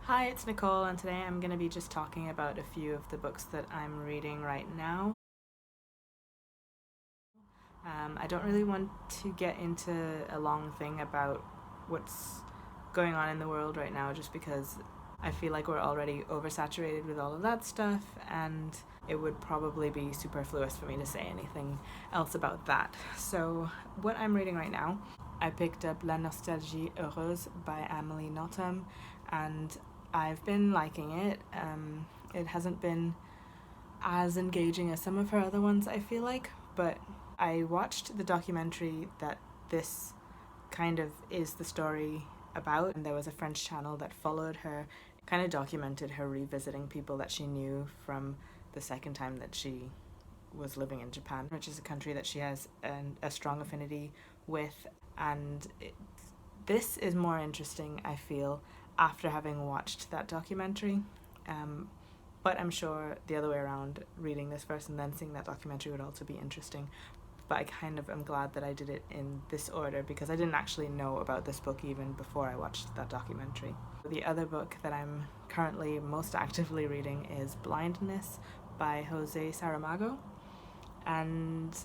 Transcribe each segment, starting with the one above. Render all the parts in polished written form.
Hi, it's Nicole, and today I'm going to be just talking about a few of the books that I'm reading right now. I don't really want to get into a long thing about what's going on in the world right now just because I feel like we're already oversaturated with all of that stuff, and it would probably be superfluous for me to say anything else about that. So, what I'm reading right now, I picked up Nostalgie, heureuse by Amélie Nothomb, and I've been liking it. It hasn't been as engaging as some of her other ones, I feel like, but I watched the documentary that this kind of is the story about, and there was a French channel that followed her, kind of documented her revisiting people that she knew from the second time that she was living in Japan, which is a country that she has a strong affinity with. And this is more interesting, I feel, after having watched that documentary. But I'm sure the other way around, reading this first and then seeing that documentary would also be interesting. But I kind of am glad that I did it in this order because I didn't actually know about this book even before I watched that documentary. The other book that I'm currently most actively reading is Blindness by José Saramago. And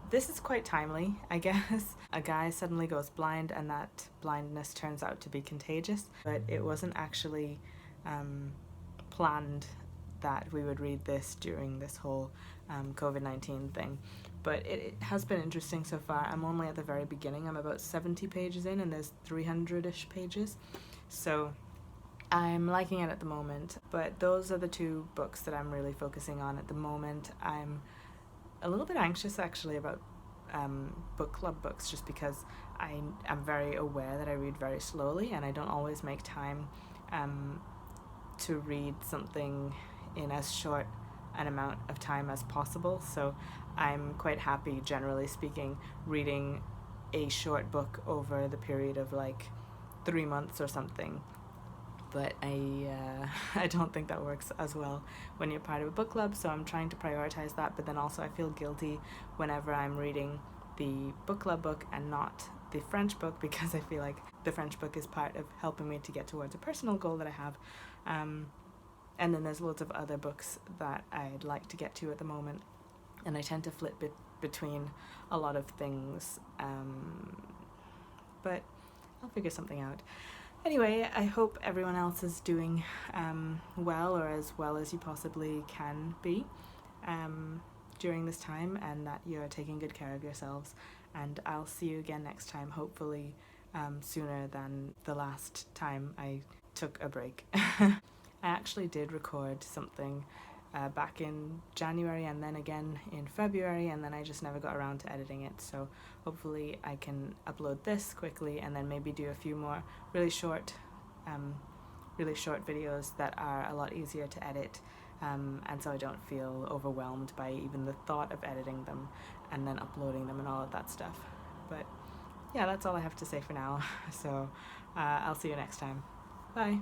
this is quite timely, I guess. A guy suddenly goes blind and that blindness turns out to be contagious, but it wasn't actually planned that we would read this during this whole COVID-19 thing. But it has been interesting so far. I'm only at the very beginning. I'm about 70 pages in and there's 300-ish pages. So I'm liking it at the moment. But those are the two books that I'm really focusing on at the moment. I'm a little bit anxious actually about book club books just because I am very aware that I read very slowly and I don't always make time to read something in as short an amount of time as possible. So I'm quite happy, generally speaking, reading a short book over the period of like 3 months or something. But I don't think that works as well when you're part of a book club, so I'm trying to prioritize that. But then also I feel guilty whenever I'm reading the book club book and not the French book, because I feel like the French book is part of helping me to get towards a personal goal that I have. And then there's loads of other books that I'd like to get to at the moment, and I tend to flip between a lot of things, but I'll figure something out. Anyway, I hope everyone else is doing well, or as well as you possibly can be during this time, and that you're taking good care of yourselves. And I'll see you again next time, hopefully sooner than the last time I took a break. I actually did record something back in January and then again in February, and then I just never got around to editing it. So hopefully I can upload this quickly and then maybe do a few more really short videos that are a lot easier to edit, and so I don't feel overwhelmed by even the thought of editing them and then uploading them and all of that stuff. But yeah, that's all I have to say for now. So I'll see you next time. Bye.